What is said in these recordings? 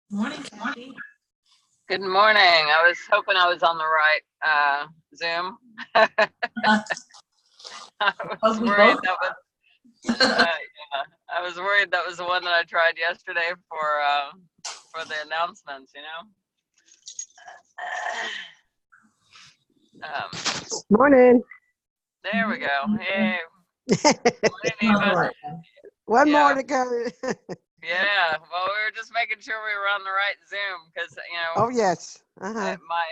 Morning, Kathy. Good morning. I was hoping I was on the right Zoom. Uh, I was hope we worried both that was yeah. I was worried that was the one that I tried yesterday for the announcements. Morning. There we go. Hey, morning, are. All Eva. right. One more Yeah, to go. yeah. Well, we were just making sure we were on the right Zoom because Oh, yes. Uh-huh. my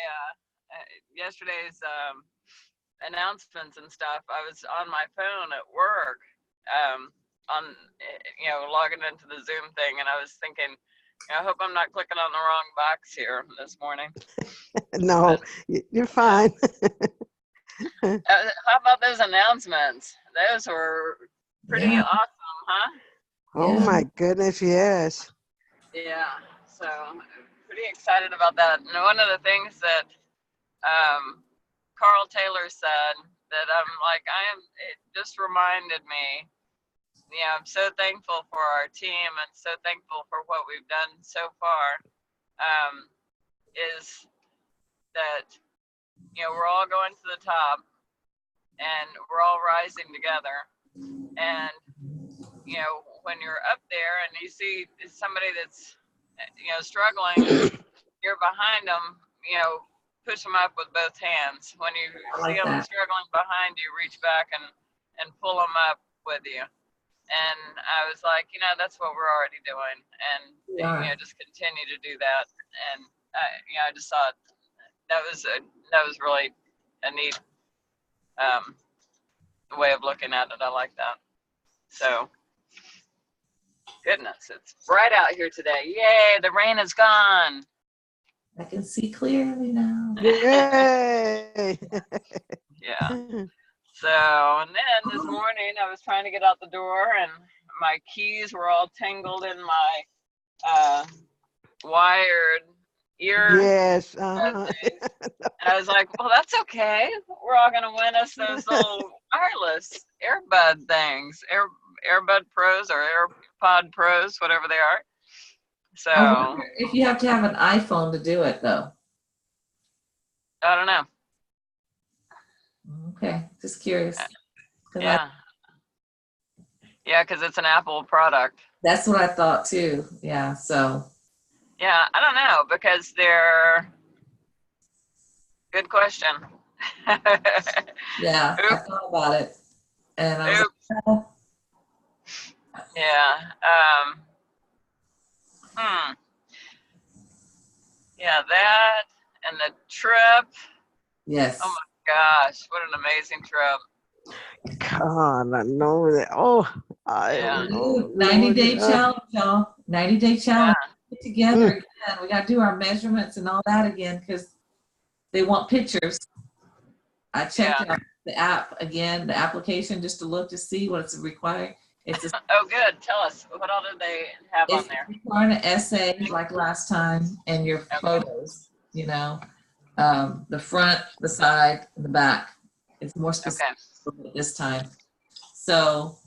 yesterday's announcements and stuff. I was on my phone at work, on logging into the Zoom thing, and I was thinking, I hope I'm not clicking on the wrong box here this morning. No, But you're yeah, fine. how about those announcements? Those were pretty Yeah, awesome, huh? Oh, yeah. my goodness, yes. Yeah. So pretty excited about that. And one of the things that um, Carl Taylor said that I'm like, it just reminded me, I'm so thankful for our team and so thankful for what we've done so far. Um, is that, we're all going to the top and we're all rising together. And, when you're up there and you see somebody that's, struggling, you're behind them, push them up with both hands. When you I see like them that. struggling behind you, reach back and pull them up with you. And I was like, that's what we're already doing, and We are. just continue to do that. And I just thought that was really a neat um, way of looking at it. I like that. So, goodness, it's bright out here today. Yay, the rain is gone. I can see clearly now. Yay. Yeah. So, and then this morning I was trying to get out the door, and my keys were all tangled in my wired ear Yes. Uh-huh. things. And I was like, well, that's okay. We're all gonna win us those little wireless earbud things, Airbud Pros or AirPod Pros, whatever they are. I So wonder if you have to have an iPhone to do it, though. I don't know. Okay, just curious. 'Cause Yeah, yeah, because it's an Apple product. that's what I thought too. Yeah, so Yeah, I don't know because they're good question. yeah, I Oop, thought about it, and I was oop. like, oh, Yeah. Hmm. Yeah, that and the trip. Oh yes. my gosh, what an amazing trip. God, I know that. Oh, I Yeah, don't know, 90-day Lord. challenge, y'all. 90-day challenge. yeah, Get together Mm, again. We got to do our measurements and all that again because they want pictures. I checked yeah. out the app again, the application, just to look to see what's required. It's a, Oh, good. Tell us, what all did they have on it's there? requiring an essay like last time and your Okay, photos, the front, the side, and the back. It's more specific okay. this time. So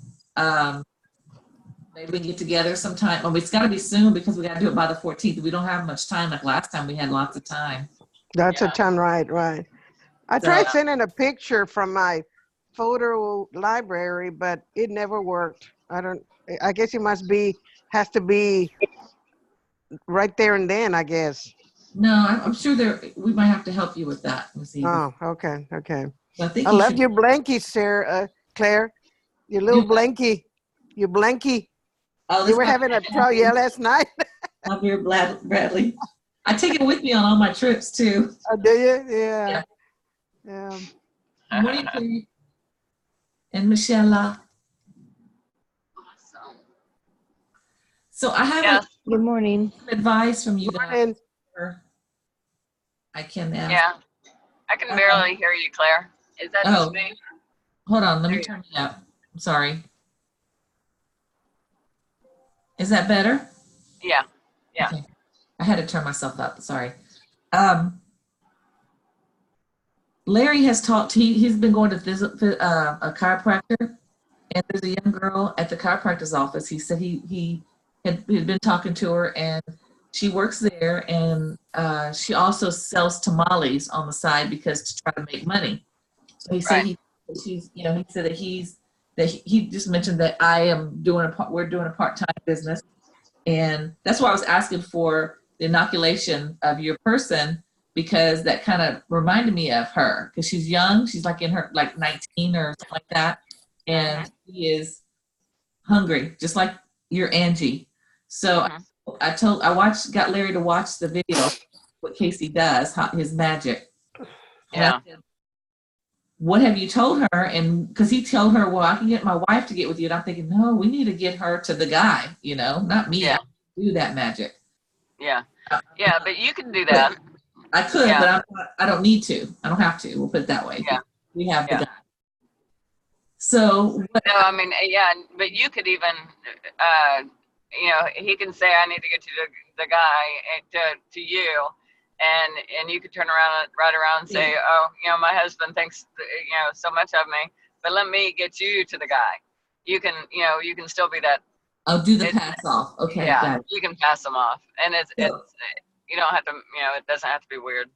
maybe we can get together sometime. Oh, it's got to be soon because we got to do it by the 14th. We don't have much time like last time. We had lots of time. that's a Yeah, ton, right, right. I So tried yeah. sending a picture from my photo library, but it never worked. I don't, I guess it has to be right there and then, I guess. no, I'm sure we might have to help you with that, Miss Eva. Oh, okay, okay. So I think I you love should your blankie, Sarah, Claire. Your little do. blankie, your blankie. Oh, You this were might having a be trouble, yeah, last night. my dear Bradley. I take it with me on all my trips too. Do you? Yeah. Yeah. Yeah. Good morning, Terry and Michelle. Awesome. So I have Yes, Good morning. advice from you guys. Morning. I can ask. yeah. I can Um, barely hear you, Claire. Is that just oh, me? hold on. Let There me you turn it up. I'm sorry. Is that better? go. Yeah, yeah, Okay. I had to turn myself up. Sorry. Um, Larry has talked. He's been going to a chiropractor, and there's a young girl at the chiropractor's office. He said he had been talking to her, and she works there, and she also sells tamales on the side because to try to make money. So he said Right. he said that he just mentioned that we're doing a part-time business, and that's why I was asking for the inoculation of your person, because that kind of reminded me of her, because she's young, she's like in her like 19 or something like that, and she is hungry, just like your Angie. So Mhm. got Larry to watch the video, what Casey does, his magic. And I Yeah. said, what have you told her? And because he told her, well, I can get my wife to get with you. And I'm thinking, no, we need to get her to the guy, not me. Yeah. I don't do that magic. Yeah. I Yeah. But you can do that. could, Yeah. but I don't need to. I don't have to. We'll put it that way. Yeah. We have the Yeah. guy. So No, I mean, yeah, but you could even, he can say, "I need to get you the guy to you," and you could turn around right around and say, "Oh, my husband thinks so much of me, but let me get you to the guy." You can, you can still be that. I'll do the pass off. Okay, Yeah, got it. you can pass them off, and it's So, you don't have to, it doesn't have to be weird.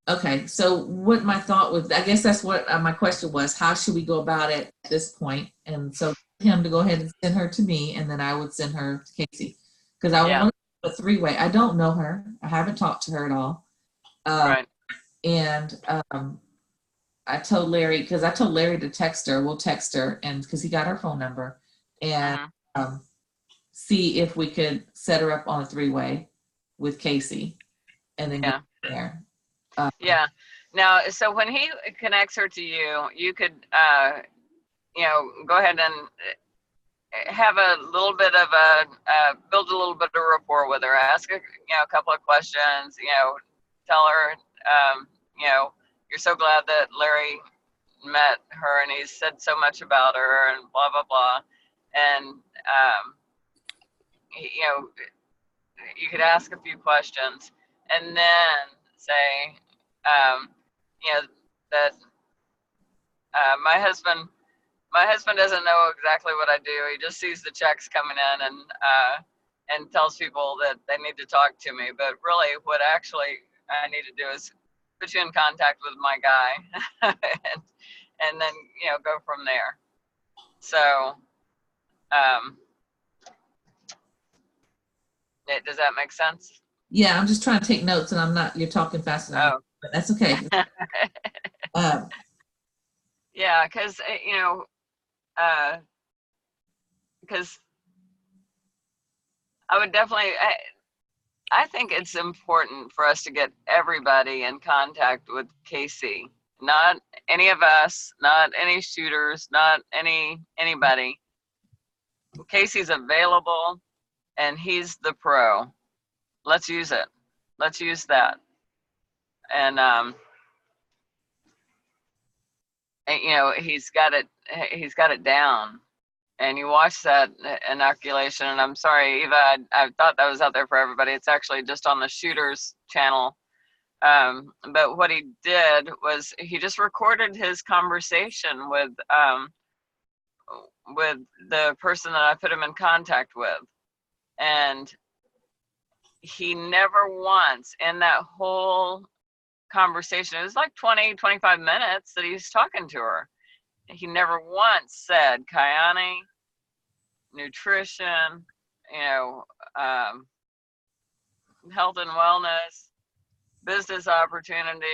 okay, so what my thought was, I guess that's what my question was, how should we go about it at this point? And so him to go ahead and send her to me, and then I would send her to Casey. Because I Yeah. want a three-way. I don't know her. I haven't talked to her at all. Right. And I told Larry to text her. We'll text her, and because he got her phone number, and see if we could set her up on a three-way with Casey, and then go Yeah. from there. Yeah. Now, so when he connects her to you, you could, go ahead and have a little bit of build a little bit of rapport with her. Ask her, a couple of questions. Tell her, you're so glad that Larry met her and he's said so much about her and blah blah blah. And you could ask a few questions and then say, that my husband doesn't know exactly what I do. He just sees the checks coming in and tells people that they need to talk to me. But really, what actually I need to do is put you in contact with my guy, and then go from there. So, does that make sense? Yeah, I'm just trying to take notes, and you're talking fast enough, but that's okay. Yeah, because because I would definitely. I think it's important for us to get everybody in contact with Casey. Not any of us, not any shooters, not anybody. Casey's available, and he's the pro. Let's use it. Let's use that. And he's got it down. And you watch that inoculation, and I'm sorry, Eva, I thought that was out there for everybody. It's actually just on the Shooters channel. But what he did was he just recorded his conversation with the person that I put him in contact with. And he never once in that whole conversation, it was like 20, 25 minutes that he's talking to her. He never once said Kyani, nutrition, health and wellness, business opportunity.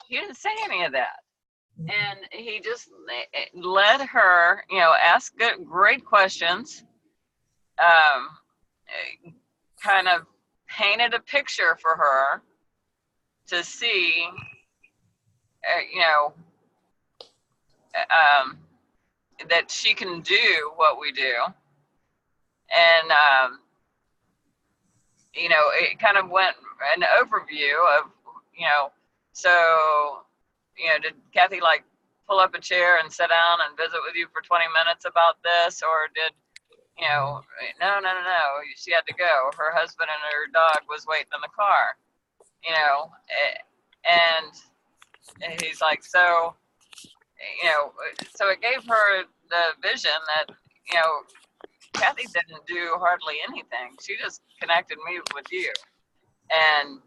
He didn't say any of that. And he just let her, ask great questions, kind of painted a picture for her to see, that she can do what we do. And, it kind of went an overview of, so, did Kathy pull up a chair and sit down and visit with you for 20 minutes about this? Or did, no. She had to go. Her husband and her dog was waiting in the car, and he's like, so it gave her the vision that, Kathy didn't do hardly anything. She just connected me with you. And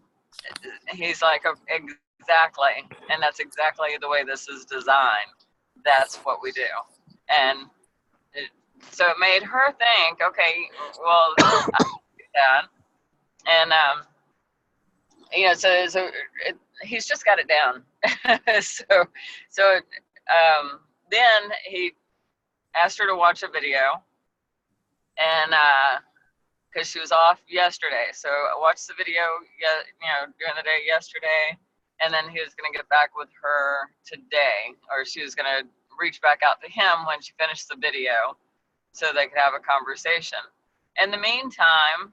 he's like, "Oh, exactly. And that's exactly the way this is designed. That's what we do." And so it made her think, okay, well, I can do that. And, he's just got it down. so then he asked her to watch a video, and because she was off yesterday, so I watched the video, during the day yesterday, and then he was going to get back with her today, or she was going to reach back out to him when she finished the video, so they could have a conversation. In the meantime,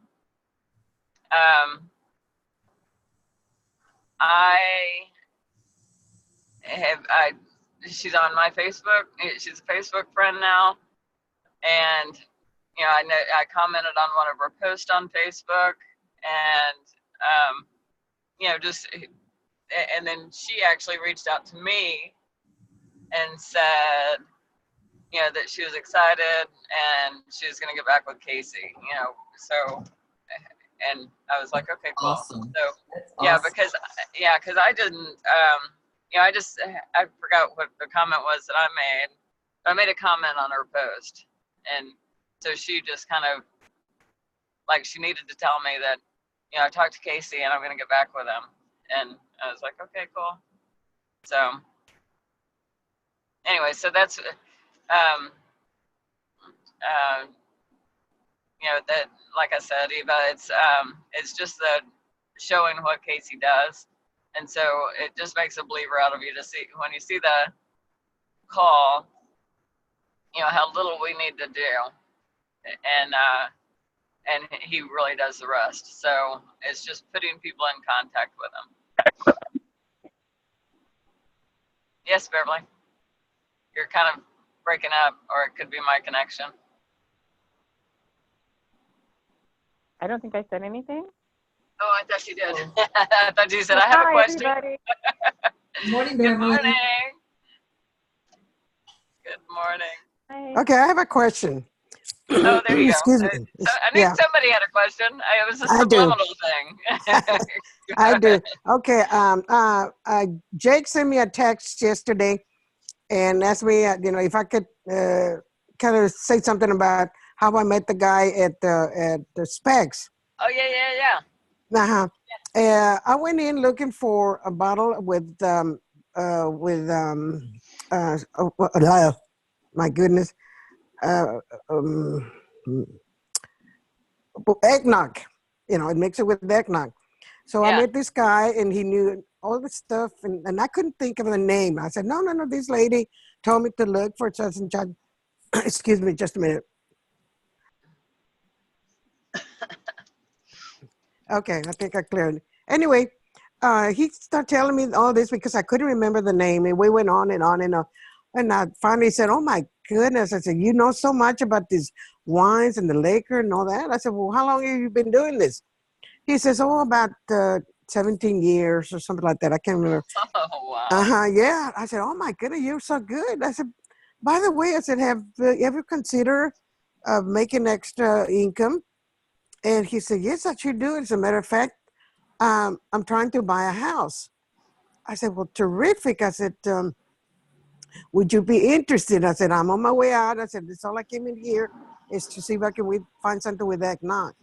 she's on my Facebook. She's a Facebook friend now, and I commented on one of her posts on Facebook, and and then she actually reached out to me and said, that she was excited and she was going to get back with Casey. So, and I was like, okay, cool. Awesome. So That's yeah, awesome. because I didn't, I forgot what the comment was that I made. I made a comment on her post, and so she just kind of, like, she needed to tell me that, I talked to Casey and I'm going to get back with him. And I was like, okay, cool. So anyway, so that's, that, like I said, Eva, it's just the showing what Casey does. And so it just makes a believer out of you to see, when you see the call, how little we need to do. And he really does the rest. So it's just putting people in contact with him. Yes, Beverly, you're kind of breaking up, or it could be my connection. I don't think I said anything. Oh, I thought you did. I thought you said, I have a question. Everybody. Good morning, Good Beverly. morning. Good morning. Hi. Okay, I have a question. Oh, there you go. Excuse me. I knew Yeah. somebody had a question. It was a I do. subliminal thing. I do. Okay. Jake sent me a text yesterday and asked me, if I could kind of say something about how I met the guy at the Specs. Oh, yeah. I went in looking for a bottle with my goodness, eggnog. I mix it with eggnog. So I Yeah. met this guy, and he knew all the stuff, and I couldn't think of the name. I said, no, this lady told me to look for such and such. Excuse me, just a minute. Okay, I think I cleared it. Anyway, he started telling me all this because I couldn't remember the name, and we went on and on and on. And I finally said, oh my goodness. I said, you know so much about these wines and the liquor and all that. I said, well, how long have you been doing this? He says, oh, about 17 years or something like that. I can't remember. Oh, wow. Yeah. I said, oh my goodness, you're so good. I said, by the way, I said, have you ever considered making extra income? And he said, yes, I should do it. As a matter of fact, I'm trying to buy a house. I said, well, terrific. I said, would you be interested? I said, I'm on my way out. I said, that's all I came in here is to see if I can find something with that knock.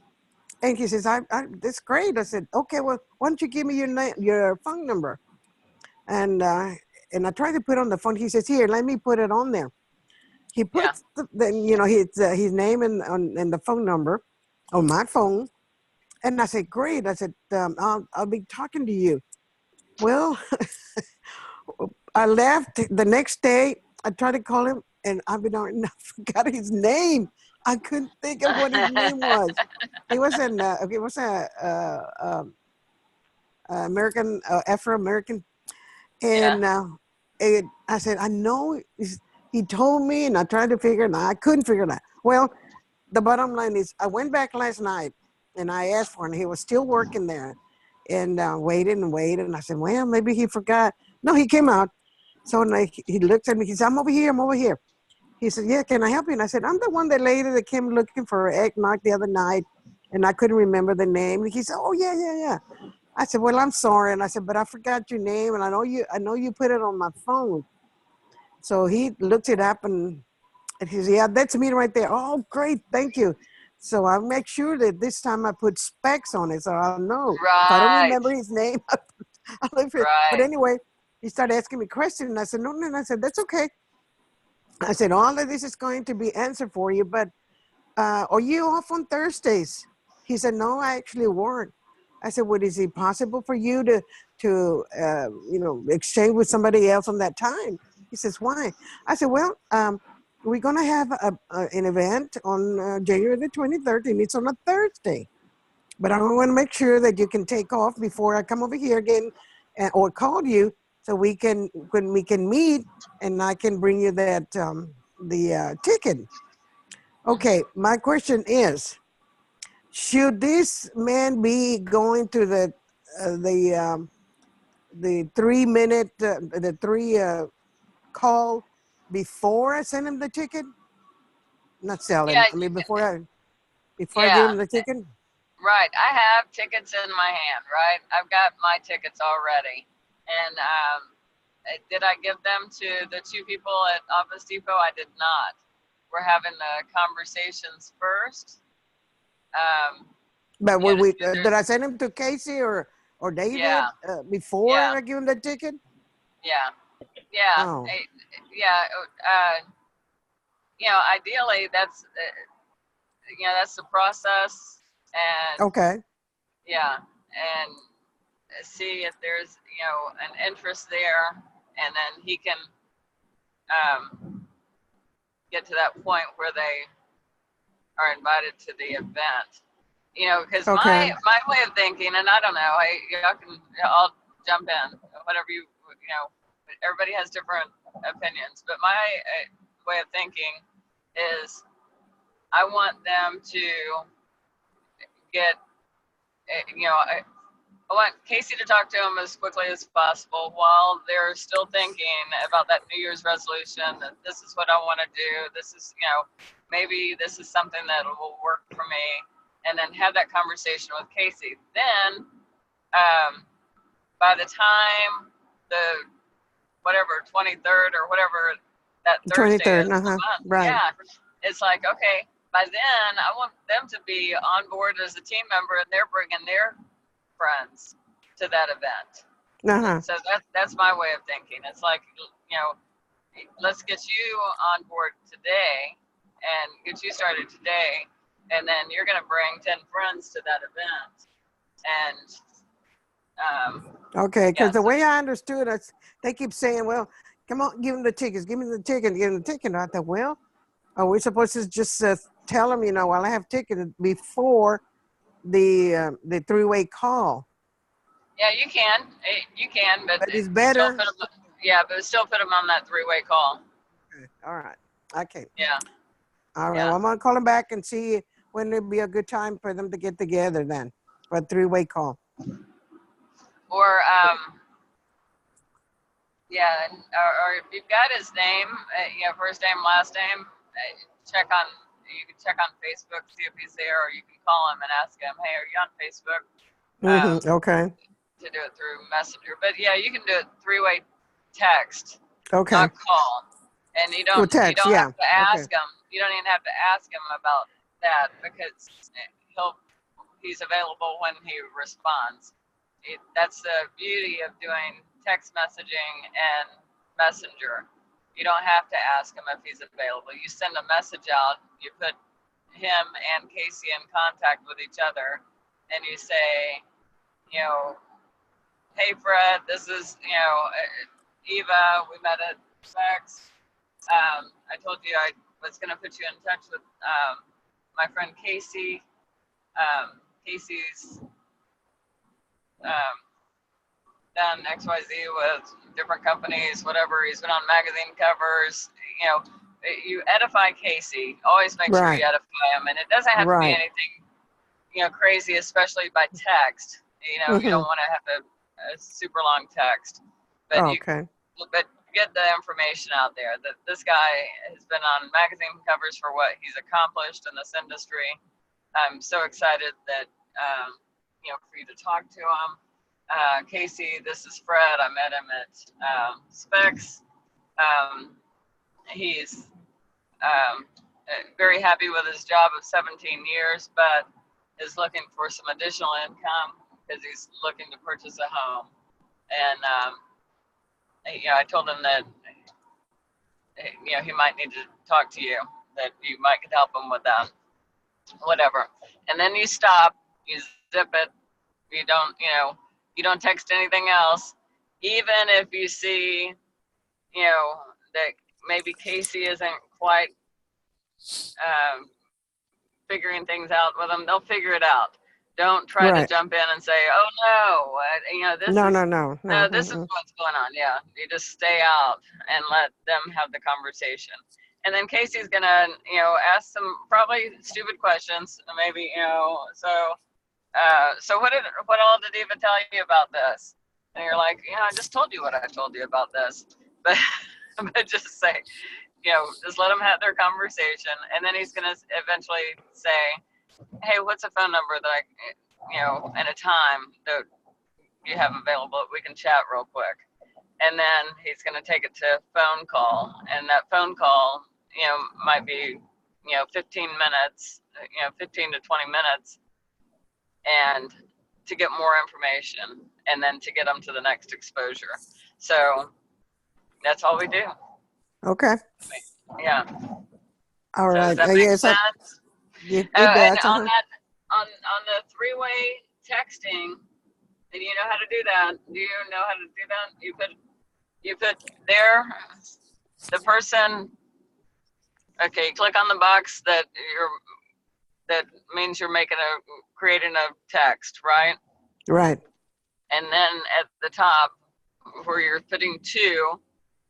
And he says, that's great. I said, okay, well, why don't you give me your phone number? And I tried to put on the phone. He says, here, let me put it on there. He puts his name and the phone number on my phone. And I said, great. I said, I'll be talking to you. Well, I left the next day. I tried to call him, and I forgot his name. I couldn't think of what his name was. He was American, Afro-American. And I said, I know. He told me, and I tried to figure it out. I couldn't figure it out. Well, the bottom line is, I went back last night, and I asked for him. He was still working there, and waited. And I said, well, maybe he forgot. No, he came out. So he looked at me. He said, I'm over here. He said, yeah, can I help you? And I said, I'm the one, that lady that came looking for eggnog the other night, and I couldn't remember the name. And he said, oh, yeah, yeah, yeah. I said, well, I'm sorry. And I said, but I forgot your name, and I know you put it on my phone. So he looked it up, and he said, yeah, that's me right there. Oh, great, thank you. So I'll make sure that this time I put specs on it, so I'll know. If I don't Right, remember his name, I'll leave it. But right. anyway, he started asking me questions, and I said, no, no, no. I said, that's okay. I said, all of this is going to be answered for you, but are you off on Thursdays? He said, no, I actually work. I said, well, is it possible for you to exchange with somebody else on that time? He says, why? I said, well, we're going to have an event on January the 23rd, and it's on a Thursday. But I want to make sure that you can take off before I come over here again or call you, so when we can meet, and I can bring you that the ticket. Okay, my question is, should this man be going to the 3 minute the three call before I send him the ticket? Not sell him. Yeah, I mean, before I give yeah, him the ticket. right. I have tickets in my hand, right? I've got my tickets already. And did I give them to the two people at Office Depot? I did not. We're having the conversations first. But Yeah, did I send him to Casey or David yeah, before yeah, I give him the ticket? yeah, yeah, Oh, yeah. Ideally, that's the process, and okay, yeah, and see if there's an interest there, and then he can get to that point where they are invited to the event. Because okay, my way of thinking, and I don't know, I'll jump in, whatever everybody has different opinions, but my way of thinking is I want them to get, I want Casey to talk to him as quickly as possible while they're still thinking about that New Year's resolution, that this is what I want to do. This is, maybe this is something that will work for me, and then have that conversation with Casey. Then, by the time the 23rd or whatever that Thursday 23rd. is Uh of the huh. month, Right. yeah, it's like, okay, by then I want them to be on board as a team member, and they're bringing their friends to that event. Uh huh. So that's my way of thinking. It's like, let's get you on board today and get you started today, and then you're going to bring 10 friends to that event. And Okay, because the yes, way I understood it, they keep saying, well, come on, give him the tickets, give me the ticket, give him the ticket. And I thought, well, are we supposed to just tell them, well, I have tickets before the three-way call? yeah, you can, but But it's still better. put them, yeah, but still put them on that 3-way call. Okay, all right. Okay. Yeah, All right. yeah. Well, I'm going to call them back and see when it'd be a good time for them to get together then for a three-way call. Or yeah, or if you've got his name, first name, last name, you can check on Facebook, see if he's there, or you can call him and ask him, hey, are you on Facebook? Okay. To do it through Messenger. But yeah, you can do it 3-way text, Okay. not call. And you Well, don't text, yeah. have to ask him. You don't even have to ask him about that, because he's available when he responds. That's the beauty of doing text messaging and Messenger. You don't have to ask him if he's available. You send a message out, you put him and Casey in contact with each other, and you say, hey Fred, this is Eva. We met at Sex. I told you I was going to put you in touch with my friend Casey. Casey's done XYZ with different companies, whatever. He's been on magazine covers. You edify Casey. Always make sure you edify him, and it doesn't have to be anything crazy, especially by text. You don't want to have a super long text, but Okay. but get the information out there that this guy has been on magazine covers for what he's accomplished in this industry. I'm so excited that, for you to talk to him. Casey, this is Fred. I met him at Specs. He's very happy with his job of 17 years, but is looking for some additional income because he's looking to purchase a home. And, I told him that, he might need to talk to you, that you might could help him with that, whatever. And then you stop, you zip it, you don't text anything else, even if you see, that maybe Casey isn't quite figuring things out with them. They'll figure it out. Don't try to jump in and say, "Oh no, this No. This is what's going on." Yeah, you just stay out and let them have the conversation. And then Casey's gonna, ask some probably stupid questions, maybe, so what all did Eva tell you about this? And you're like, I just told you what I told you about this, but just say, just let them have their conversation, and then he's gonna eventually say, "Hey, what's a phone number that and a time that you have available that we can chat real quick?" And then he's gonna take it to phone call, and that phone call, might be, 15 minutes, 15 to 20 minutes, and to get more information, and then to get them to the next exposure. So that's all we do. Okay. Yeah. All right. Does that make Yes. sense? It And does. on that, on the three-way texting, and you know how to do that. Do you know how to do that? You put there, the person. Okay, click on the box that means you're creating a text, right? Right. And then at the top where you're putting two,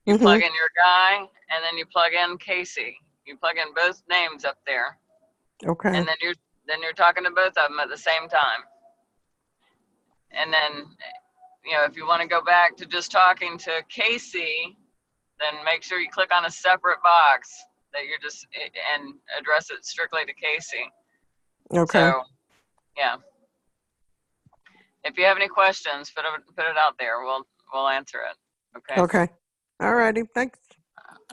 you plug in your guy, and then you plug in Casey. You plug in both names up there. Okay. And then you're talking to both of them at the same time. And then, if you want to go back to just talking to Casey, then make sure you click on a separate box that you're and address it strictly to Casey. Okay. So, yeah. If you have any questions, put it out there. We'll answer it. Okay. Okay. All righty. Thanks.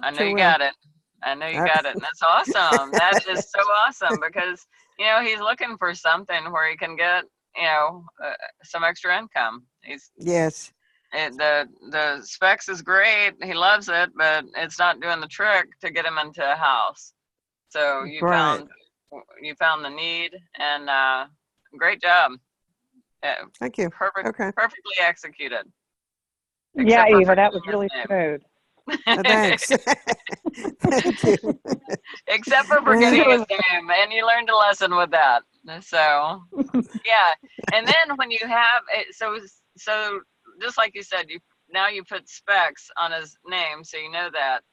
I know Sure you will. got it. I know you got it. And that's awesome. That is so awesome because, he's looking for something where he can get, some extra income. Yes. The Specs is great. He loves it, but it's not doing the trick to get him into a house. So you found the need, and great job. Thank you. Perfect. Okay. Perfectly executed. Yeah, Except for Eva, that was forgetting really his smooth. Thanks. Thank you. Except for forgetting his name, and you learned a lesson with that. So, yeah. And then when you have it, so just like you said, you put Specs on his name, so you know that,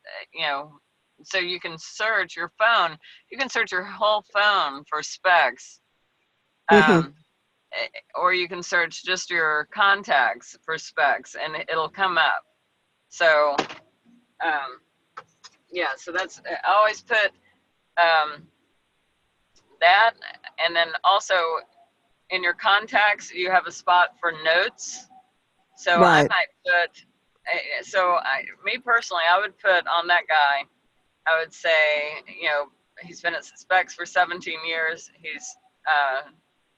so you can search your phone. You can search your whole phone for Specs, or you can search just your contacts for Specs, and it'll come up. So, so that's, I always put that, and then also in your contacts, you have a spot for notes. So I might put, me personally, I would put on that guy, I would say, he's been at Specs for 17 years. He's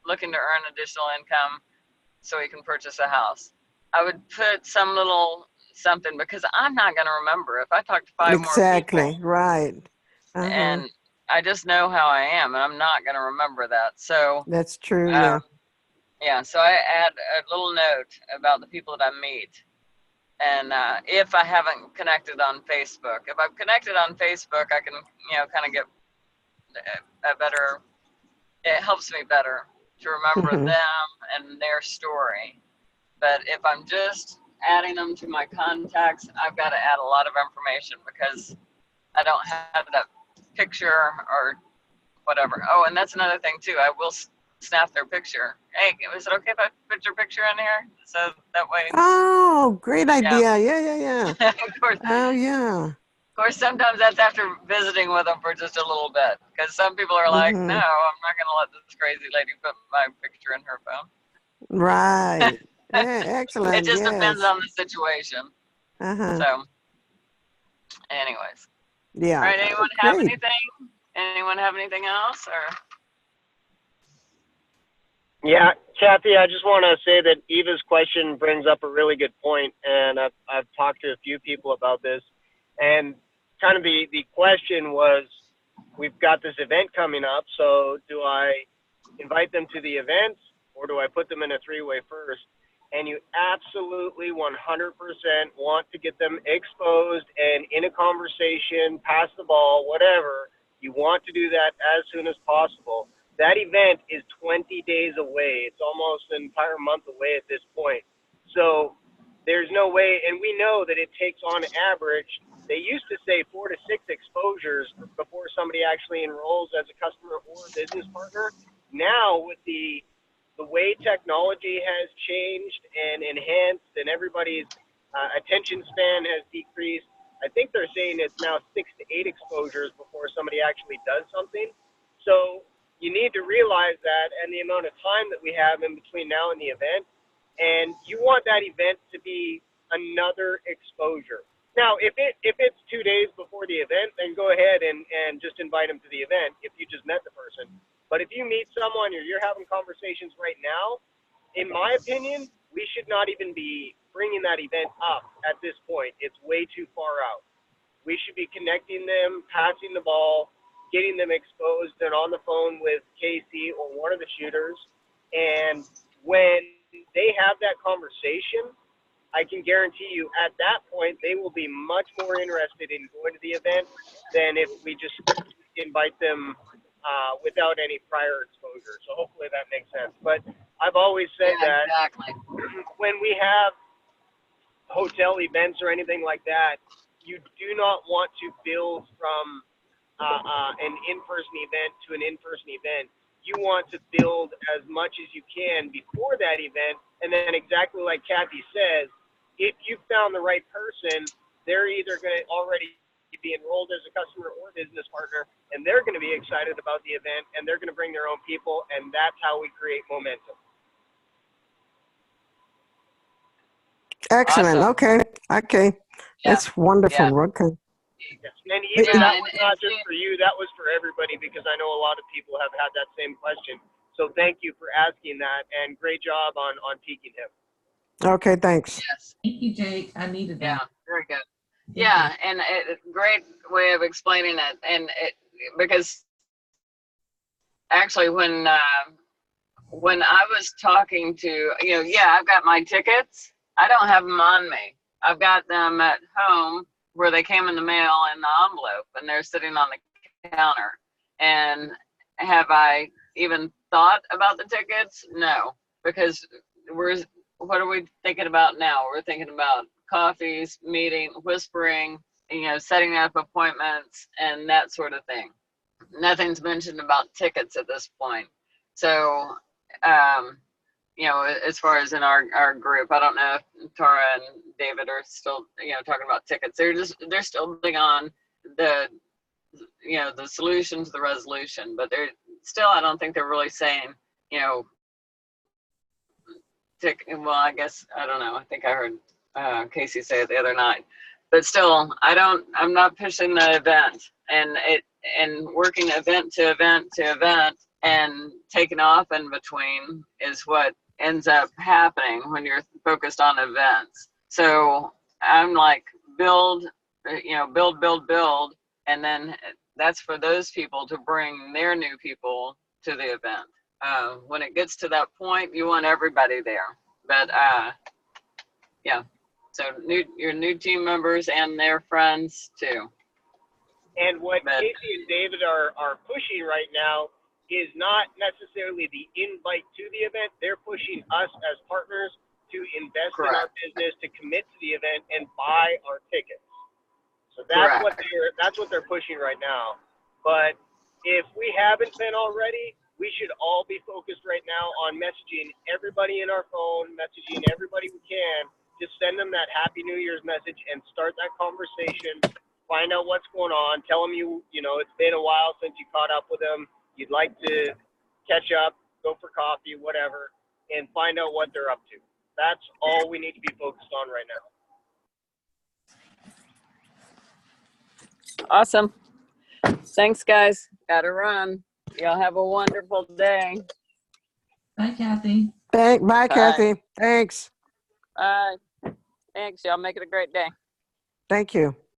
looking to earn additional income so he can purchase a house. I would put some little something because I'm not going to remember if I talk to 5 more people. Exactly. Right. And I just know how I am, and I'm not going to remember that. So that's true. So I add a little note about the people that I meet. And if I haven't connected on Facebook, if I've connected on Facebook, I can, kind of get a better, it helps me better to remember them and their story. But if I'm just adding them to my contacts, I've got to add a lot of information because I don't have that picture or whatever. Oh, and that's another thing too. I will snap their picture. Hey, is it okay if I put your picture in here? So that way, Oh, great idea. Yeah. of Oh, yeah. course, sometimes that's after visiting with them for just a little bit. Because some people are like, no, Mm-hmm. I'm not going to let this crazy lady put my picture in her phone. Right. Yeah, It excellent. just depends Yes. on the situation. Uh-huh. So, anyways. All Yeah. right, anyone have Great. anything? Anyone have anything else? Or Yeah, Kathy, I just want to say that Eva's question brings up a really good point, and I've talked to a few people about this, and kind of the question was, we've got this event coming up, so do I invite them to the event, or do I put them in a three-way first? And you absolutely 100% want to get them exposed and in a conversation, pass the ball, whatever. You want to do that as soon as possible. That event is 20 days away. It's almost an entire month away at this point. So there's no way, and we know that it takes on average, they used to say 4 to 6 exposures before somebody actually enrolls as a customer or a business partner. Now with the way technology has changed and enhanced and everybody's attention span has decreased, I think they're saying it's now 6 to 8 exposures before somebody actually does something. So you need to realize that and the amount of time that we have in between now and the event. And you want that event to be another exposure. Now, if it's 2 days before the event, then go ahead and just invite them to the event if you just met the person. But if you meet someone or you're having conversations right now, in my opinion, we should not even be bringing that event up at this point. It's way too far out. We should be connecting them, passing the ball, getting them exposed and on the phone with Casey or one of the shooters. And when they have that conversation, I can guarantee you at that point, they will be much more interested in going to the event than if we just invite them without any prior exposure. So hopefully that makes sense. But I've always said that exactly. when we have hotel events or anything like that, you do not want to build from an in-person event to an in-person event. You want to build as much as you can before that event. And then exactly like Kathy says, if you found the right person, they're either going to already be enrolled as a customer or business partner, and they're going to be excited about the event, and they're going to bring their own people, and that's how we create momentum. Excellent. Awesome. Okay. Yeah. That's wonderful. Yeah. Okay. Yes. And even Yeah, that was not just for you, that was for everybody, because I know a lot of people have had that same question. So thank you for asking that, and great job on peaking him. Okay, thanks. yes. Thank you, Jake. I needed Yeah, that. very good. Thank Yeah, you. and great way of explaining it. And because actually when I was talking to, I've got my tickets. I don't have them on me. I've got them at home where they came in the mail in the envelope, and they're sitting on the counter. And have I even thought about the tickets? No, because what are we thinking about now? We're thinking about coffees, meeting, whispering, setting up appointments and that sort of thing. Nothing's mentioned about tickets at this point. So, as far as in our group, I don't know if Tara and David are still, talking about tickets. They're still big on the solution to the resolution, but they're still, I don't think they're really saying, well, I guess, I don't know. I think I heard Casey say it the other night, but still, I'm not pushing the event and working event to event to event and taking off in between is what ends up happening when you're focused on events. So I'm like, build, build. And then that's for those people to bring their new people to the event. When it gets to that point, you want everybody there. But so your new team members and their friends too. And what Casey and David are pushing right now is not necessarily the invite to the event. They're pushing us as partners to invest in our business, to commit to the event, and buy our tickets. So that's what they're pushing right now. But if we haven't been already, we should all be focused right now on messaging everybody in our phone, messaging everybody we can, just send them that Happy New Year's message and start that conversation. Find out what's going on. Tell them you know, it's been a while since you caught up with them. You'd like to catch up, go for coffee, whatever, and find out what they're up to. That's all we need to be focused on right now. Awesome. Thanks, guys. Gotta run. Y'all have a wonderful day. Bye, Kathy. Bye, Kathy. Thanks. Thanks. Y'all make it a great day. Thank you.